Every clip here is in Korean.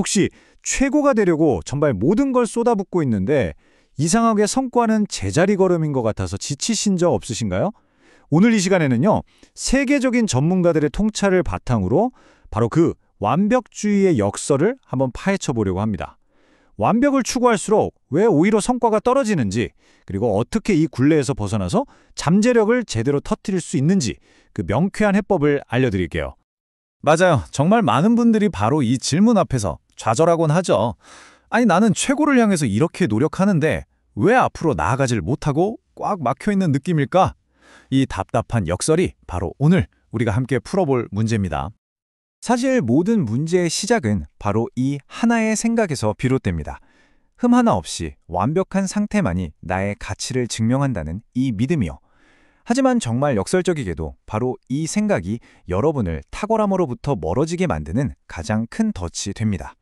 역시 최고가 되려고 정말 모든 걸 쏟아붓고 있는데 이상하게 성과는 제자리 걸음인 것 같아서 지치신 적 없으신가요? 오늘 이 시간에는요, 세계적인 전문가들의 통찰을 바탕으로 바로 그 완벽주의의 역설을 한번 파헤쳐 보려고 합니다. 완벽을 추구할수록 왜 오히려 성과가 떨어지는지, 그리고 어떻게 이 굴레에서 벗어나서 잠재력을 제대로 터뜨릴 수 있는지 그 명쾌한 해법을 알려드릴게요. 맞아요. 정말 많은 분들이 바로 이 질문 앞에서 좌절하곤 하죠. 아니, 나는 최고를 향해서 이렇게 노력하는데 왜 앞으로 나아가질 못하고 꽉 막혀있는 느낌일까? 이 답답한 역설이 바로 오늘 우리가 함께 풀어볼 문제입니다. 사실 모든 문제의 시작은 바로 이 하나의 생각에서 비롯됩니다. 흠 하나 없이 완벽한 상태만이 나의 가치를 증명한다는 이 믿음이요. 하지만 정말 역설적이게도 바로 이 생각이 여러분을 탁월함으로부터 멀어지게 만드는 가장 큰 덫이 됩니다.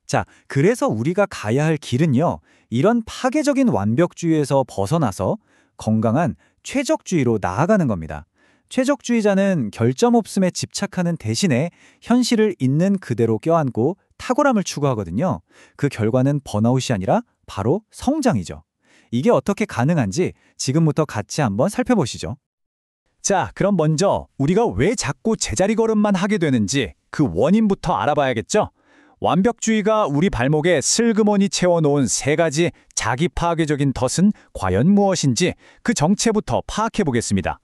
자, 그래서 우리가 가야 할 길은요, 이런 파괴적인 완벽주의에서 벗어나서 건강한 최적주의로 나아가는 겁니다. 최적주의자는 결점 없음에 집착하는 대신에 현실을 있는 그대로 껴안고 탁월함을 추구하거든요. 그 결과는 번아웃이 아니라 바로 성장이죠. 이게 어떻게 가능한지 지금부터 같이 한번 살펴보시죠. 자, 그럼 먼저 우리가 왜 자꾸 제자리 걸음만 하게 되는지 그 원인부터 알아봐야겠죠? 완벽주의가 우리 발목에 슬그머니 채워놓은 세 가지 자기 파괴적인 덫은 과연 무엇인지 그 정체부터 파악해 보겠습니다.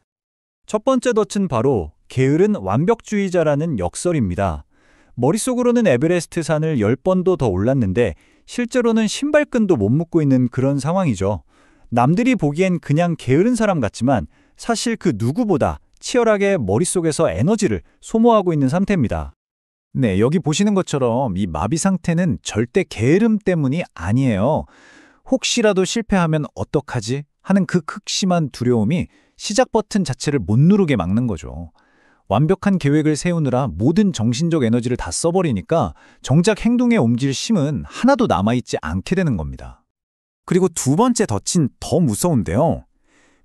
첫 번째 덫은 바로 게으른 완벽주의자라는 역설입니다. 머릿속으로는 에베레스트 산을 10번도 더 올랐는데 실제로는 신발끈도 못 묶고 있는 그런 상황이죠. 남들이 보기엔 그냥 게으른 사람 같지만 사실 그 누구보다 치열하게 머릿속에서 에너지를 소모하고 있는 상태입니다. 네, 여기 보시는 것처럼 이 마비 상태는 절대 게으름 때문이 아니에요. 혹시라도 실패하면 어떡하지? 하는 그 극심한 두려움이 시작 버튼 자체를 못 누르게 막는 거죠. 완벽한 계획을 세우느라 모든 정신적 에너지를 다 써버리니까 정작 행동에 옮길 힘은 하나도 남아있지 않게 되는 겁니다. 그리고 두 번째 덫은 더 무서운데요.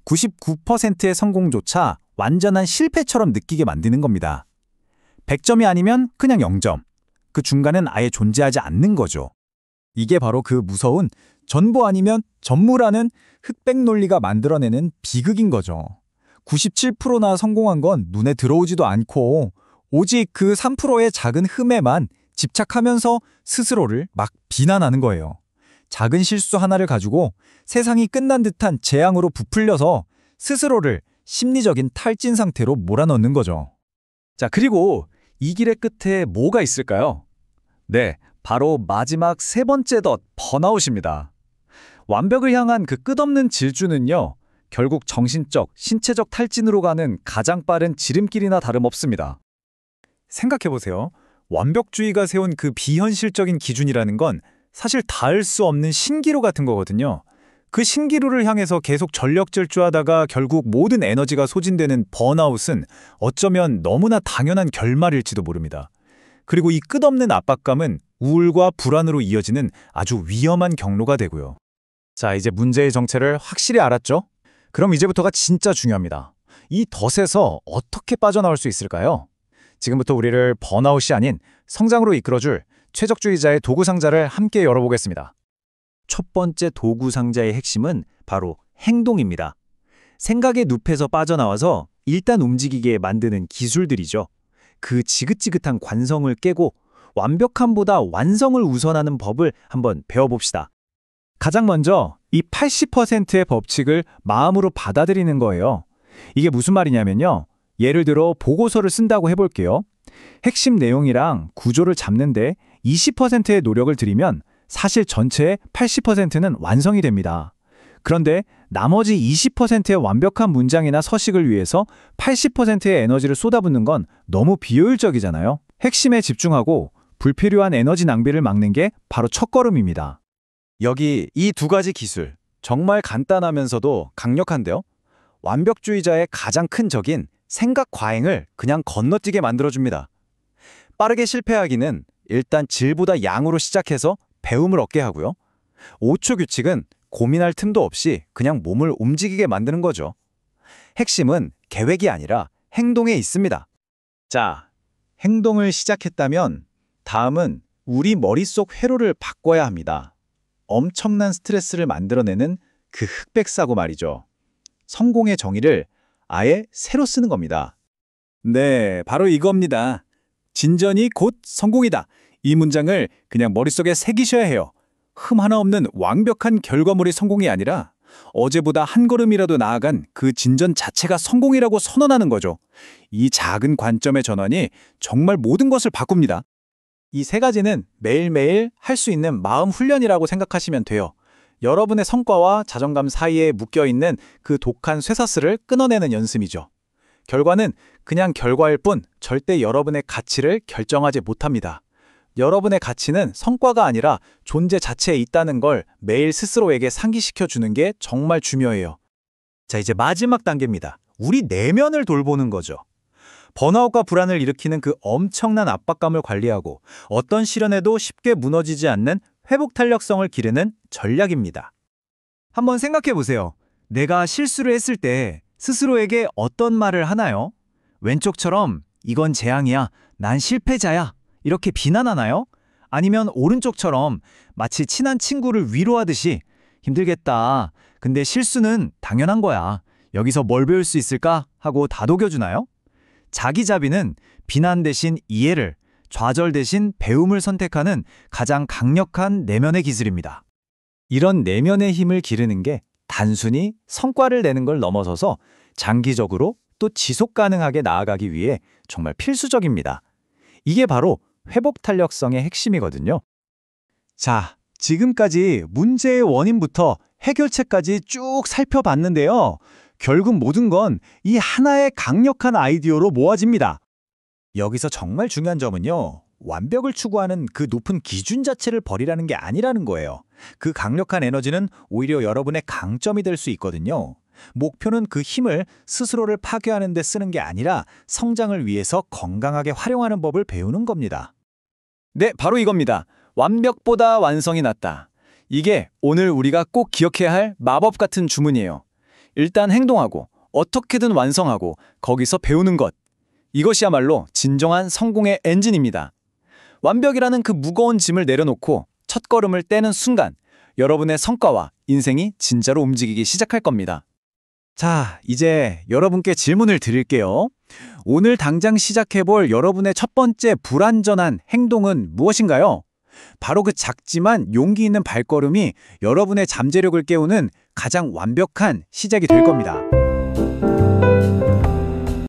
99%의 성공조차 완전한 실패처럼 느끼게 만드는 겁니다. 100점이 아니면 그냥 0점. 그 중간은 아예 존재하지 않는 거죠. 이게 바로 그 무서운 전부 아니면 전무라는 흑백 논리가 만들어내는 비극인 거죠. 97%나 성공한 건 눈에 들어오지도 않고 오직 그 3%의 작은 흠에만 집착하면서 스스로를 막 비난하는 거예요. 작은 실수 하나를 가지고 세상이 끝난 듯한 재앙으로 부풀려서 스스로를 심리적인 탈진 상태로 몰아넣는 거죠. 자, 그리고 이 길의 끝에 뭐가 있을까요? 네, 바로 마지막 세 번째 덫, 번아웃입니다. 완벽을 향한 그 끝없는 질주는요, 결국 정신적, 신체적 탈진으로 가는 가장 빠른 지름길이나 다름없습니다. 생각해보세요. 완벽주의가 세운 그 비현실적인 기준이라는 건 사실 닿을 수 없는 신기루 같은 거거든요. 그 신기루를 향해서 계속 전력 질주하다가 결국 모든 에너지가 소진되는 번아웃은 어쩌면 너무나 당연한 결말일지도 모릅니다. 그리고 이 끝없는 압박감은 우울과 불안으로 이어지는 아주 위험한 경로가 되고요. 자, 이제 문제의 정체를 확실히 알았죠? 그럼 이제부터가 진짜 중요합니다. 이 덫에서 어떻게 빠져나올 수 있을까요? 지금부터 우리를 번아웃이 아닌 성장으로 이끌어줄 최적주의자의 도구 상자를 함께 열어보겠습니다. 첫 번째 도구 상자의 핵심은 바로 행동입니다. 생각의 늪에서 빠져나와서 일단 움직이게 만드는 기술들이죠. 그 지긋지긋한 관성을 깨고 완벽함보다 완성을 우선하는 법을 한번 배워봅시다. 가장 먼저 이 80%의 법칙을 마음으로 받아들이는 거예요. 이게 무슨 말이냐면요. 예를 들어 보고서를 쓴다고 해볼게요. 핵심 내용이랑 구조를 잡는데 20%의 노력을 들이면 사실 전체의 80%는 완성이 됩니다. 그런데 나머지 20%의 완벽한 문장이나 서식을 위해서 80%의 에너지를 쏟아붓는 건 너무 비효율적이잖아요. 핵심에 집중하고 불필요한 에너지 낭비를 막는 게 바로 첫걸음입니다. 여기 이 두 가지 기술, 정말 간단하면서도 강력한데요. 완벽주의자의 가장 큰 적인 생각 과잉을 그냥 건너뛰게 만들어줍니다. 빠르게 실패하기는 일단 질보다 양으로 시작해서 배움을 얻게 하고요. 5초 규칙은 고민할 틈도 없이 그냥 몸을 움직이게 만드는 거죠. 핵심은 계획이 아니라 행동에 있습니다. 자, 행동을 시작했다면 다음은 우리 머릿속 회로를 바꿔야 합니다. 엄청난 스트레스를 만들어내는 그 흑백 사고 말이죠. 성공의 정의를 아예 새로 쓰는 겁니다. 네, 바로 이겁니다. 진전이 곧 성공이다. 이 문장을 그냥 머릿속에 새기셔야 해요. 흠 하나 없는 완벽한 결과물이 성공이 아니라 어제보다 한 걸음이라도 나아간 그 진전 자체가 성공이라고 선언하는 거죠. 이 작은 관점의 전환이 정말 모든 것을 바꿉니다. 이 세 가지는 매일매일 할 수 있는 마음 훈련이라고 생각하시면 돼요. 여러분의 성과와 자존감 사이에 묶여있는 그 독한 쇠사슬을 끊어내는 연습이죠. 결과는 그냥 결과일 뿐 절대 여러분의 가치를 결정하지 못합니다. 여러분의 가치는 성과가 아니라 존재 자체에 있다는 걸 매일 스스로에게 상기시켜 주는 게 정말 중요해요. 자, 이제 마지막 단계입니다. 우리 내면을 돌보는 거죠. 번아웃과 불안을 일으키는 그 엄청난 압박감을 관리하고 어떤 시련에도 쉽게 무너지지 않는 회복 탄력성을 기르는 전략입니다. 한번 생각해 보세요. 내가 실수를 했을 때 스스로에게 어떤 말을 하나요? 왼쪽처럼 이건 재앙이야, 난 실패자야 이렇게 비난하나요? 아니면 오른쪽처럼 마치 친한 친구를 위로하듯이 힘들겠다, 근데 실수는 당연한 거야, 여기서 뭘 배울 수 있을까? 하고 다독여주나요? 자기자비는 비난 대신 이해를, 좌절 대신 배움을 선택하는 가장 강력한 내면의 기술입니다. 이런 내면의 힘을 기르는 게 단순히 성과를 내는 걸 넘어서서 장기적으로 또 지속 가능하게 나아가기 위해 정말 필수적입니다. 이게 바로 회복 탄력성의 핵심이거든요. 자, 지금까지 문제의 원인부터 해결책까지 쭉 살펴봤는데요. 결국 모든 건 이 하나의 강력한 아이디어로 모아집니다. 여기서 정말 중요한 점은요, 완벽을 추구하는 그 높은 기준 자체를 버리라는 게 아니라는 거예요. 그 강력한 에너지는 오히려 여러분의 강점이 될 수 있거든요. 목표는 그 힘을 스스로를 파괴하는 데 쓰는 게 아니라 성장을 위해서 건강하게 활용하는 법을 배우는 겁니다. 네, 바로 이겁니다. 완벽보다 완성이 낫다. 이게 오늘 우리가 꼭 기억해야 할 마법 같은 주문이에요. 일단 행동하고 어떻게든 완성하고 거기서 배우는 것. 이것이야말로 진정한 성공의 엔진입니다. 완벽이라는 그 무거운 짐을 내려놓고 첫걸음을 떼는 순간 여러분의 성과와 인생이 진짜로 움직이기 시작할 겁니다. 자, 이제 여러분께 질문을 드릴게요. 오늘 당장 시작해볼 여러분의 첫 번째 불완전한 행동은 무엇인가요? 바로 그 작지만 용기 있는 발걸음이 여러분의 잠재력을 깨우는 가장 완벽한 시작이 될 겁니다.